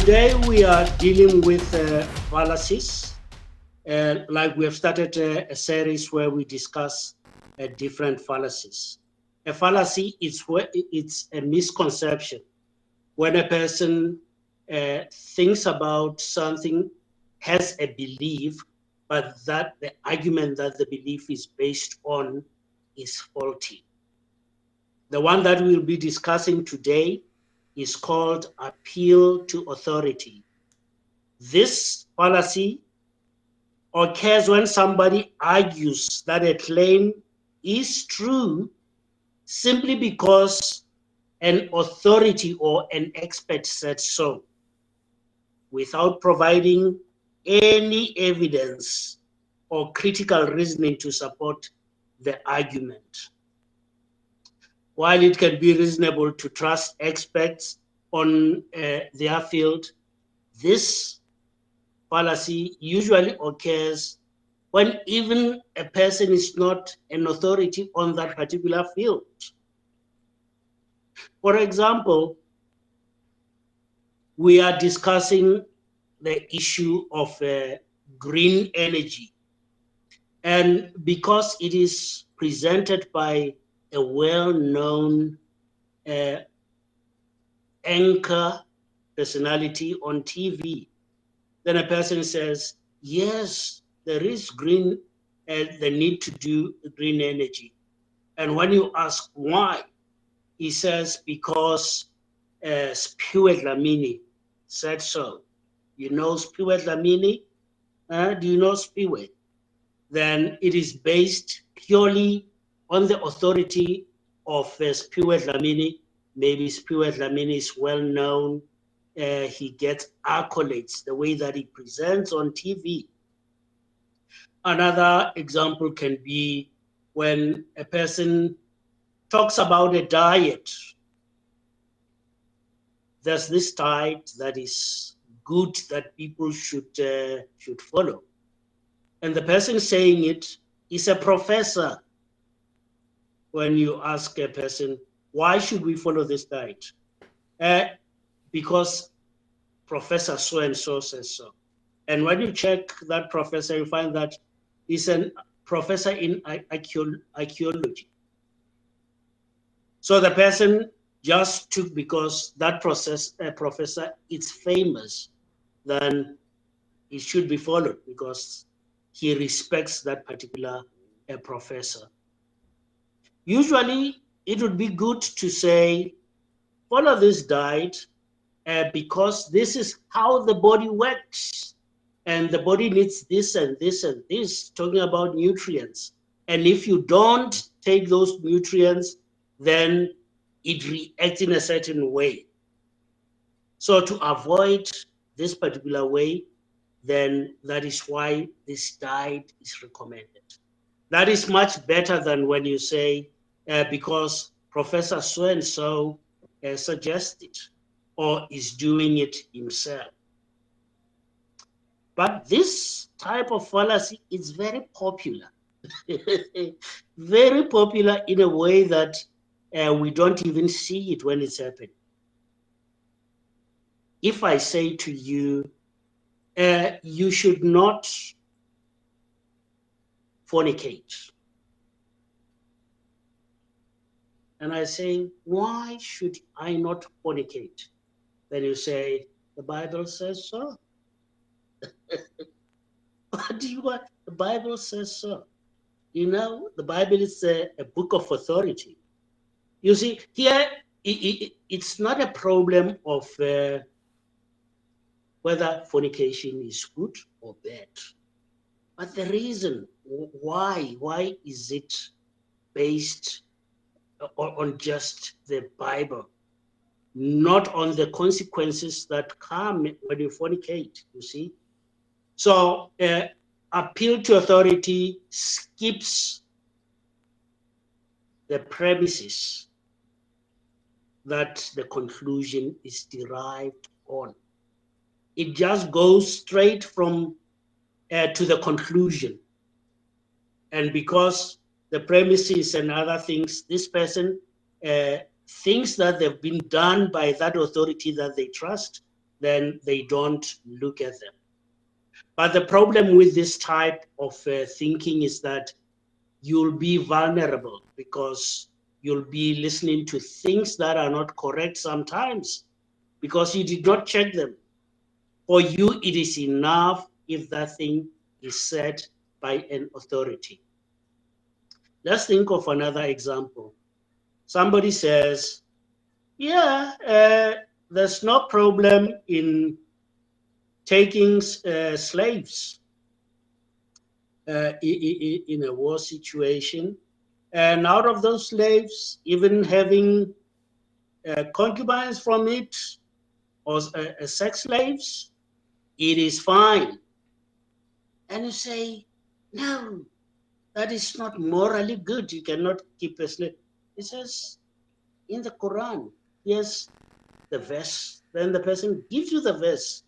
Today we are dealing with fallacies. Like we have started a series where we discuss different fallacies. A fallacy is where it's a misconception when a person thinks about something, has a belief, but that the argument that the belief is based on is faulty. The one that we'll be discussing today is called appeal to authority. This fallacy occurs when somebody argues that a claim is true simply because an authority or an expert said so, without providing any evidence or critical reasoning to support the argument. While it can be reasonable to trust experts on their field, this fallacy usually occurs when even a person is not an authority on that particular field. For example, we are discussing the issue of green energy. And because it is presented by a well-known anchor personality on TV, then a person says, yes, there is the need to do green energy. And when you ask why, he says, because Spiwe Dlamini said so. You know Spiwe Dlamini? Do you know Spiwe? Then it is based purely on the authority of Spiwe Dlamini. Maybe Spiwe Dlamini is well known. He gets accolades the way that he presents on TV. Another example can be when a person talks about a diet. There's this diet that is good that people should follow. And the person saying it is a professor. When you ask a person, why should we follow this diet? Because Professor so-and-so says so. And when you check that professor, you find that he's a professor in archaeology. So the person just took because that professor is famous, then it should be followed because he respects that particular professor. Usually, it would be good to say, follow this diet because this is how the body works. And the body needs this and this and this, talking about nutrients. And if you don't take those nutrients, then it reacts in a certain way. So to avoid this particular way, then that is why this diet is recommended. That is much better than when you say, because Professor so-and-so suggested or is doing it himself. But this type of fallacy is very popular. Very popular in a way that we don't even see it when it's happening. If I say to you, you should not fornicate. And I say, why should I not fornicate? Then you say, the Bible says so. What do you want? The Bible says so. You know, the Bible is a book of authority. You see, here, it's not a problem of whether fornication is good or bad. But the reason why is it based on just the Bible, not on the consequences that come when you fornicate, you see? So appeal to authority skips the premises that the conclusion is derived on. It just goes straight from to the conclusion. And because the premises and other things, this person thinks that they've been done by that authority that they trust, then they don't look at them. But the problem with this type of thinking is that you'll be vulnerable because you'll be listening to things that are not correct sometimes because you did not check them. For you, it is enough if that thing is said by an authority. Let's think of another example. Somebody says, yeah, there's no problem in taking slaves in a war situation. And out of those slaves, even having concubines from it or sex slaves, it is fine. And you say, no, that is not morally good. You cannot keep a slave. It says in the Quran, yes, the verse, then the person gives you the verse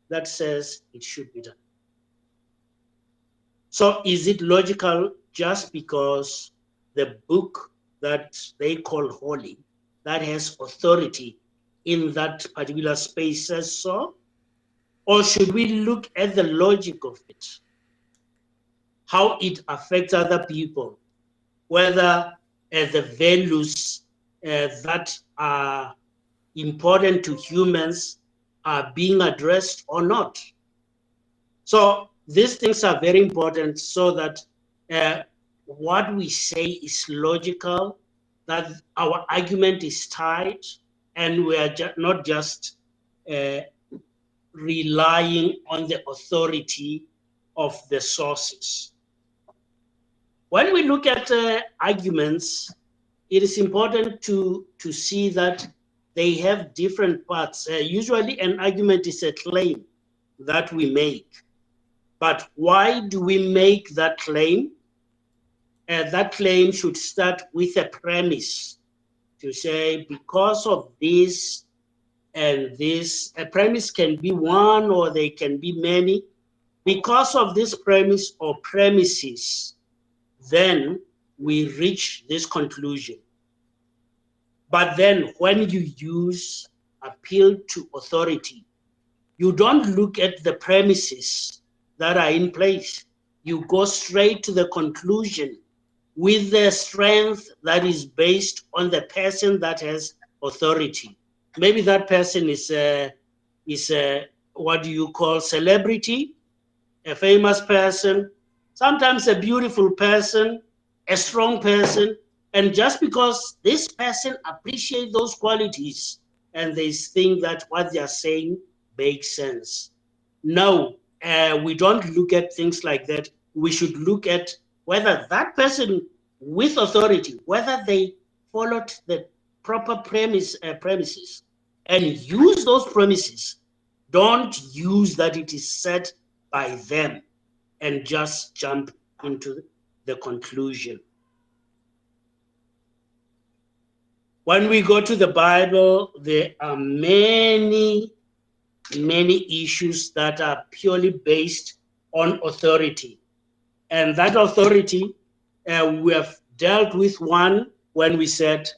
that says it should be done. So is it logical just because the book that they call holy, that has authority in that particular space says so? Or should we look at the logic of it, how it affects other people, whether the values that are important to humans are being addressed or not? So these things are very important so that what we say is logical, that our argument is tight, and we are not just uh, relying on the authority of the sources. When we look at arguments, it is important to see that they have different parts. Usually an argument is a claim that we make. But why do we make that claim? That claim should start with a premise to say, because of this and this, a premise can be one or they can be many. Because of this premise or premises, then we reach this conclusion. But then when you use appeal to authority, you don't look at the premises that are in place. You go straight to the conclusion with the strength that is based on the person that has authority. Maybe that person is a what do you call celebrity, a famous person, sometimes a beautiful person, a strong person, and just because this person appreciates those qualities and they think that what they are saying makes sense. No, we don't look at things like that. We should look at whether that person with authority, whether they followed the proper premises and use those premises. Don't use that it is said by them and just jump into the conclusion. When we go to the Bible, there are many issues that are purely based on authority. And that authority, we have dealt with one when we said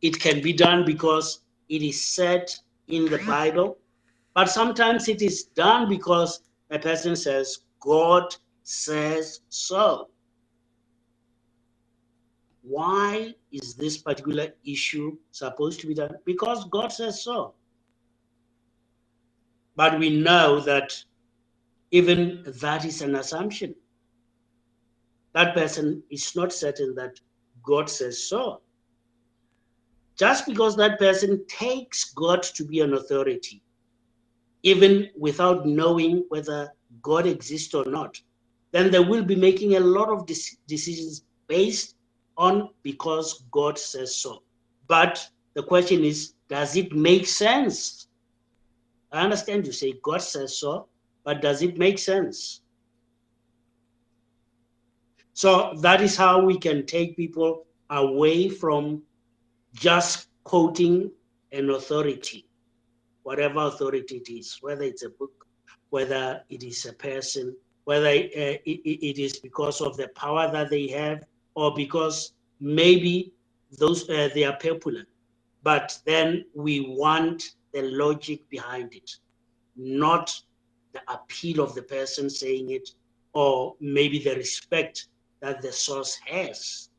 it can be done because it is said in the Bible. But sometimes it is done because a person says, God says so. Why is this particular issue supposed to be done? Because God says so. But we know that even that is an assumption. That person is not certain that God says so. Just because that person takes God to be an authority, even without knowing whether God exists or not, then they will be making a lot of decisions based on because God says so. But the question is, does it make sense? I understand you say God says so, but does it make sense? So that is how we can take people away from just quoting an authority, whatever authority it is, whether it's a book, whether it is a person, whether it is because of the power that they have, or because maybe those they are popular. But then we want the logic behind it. not the appeal of the person saying it, or maybe the respect that the source has.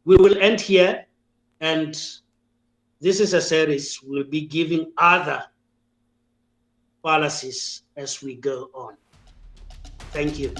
We will end here, and this is a series. We'll be giving other fallacies as we go on. Thank you.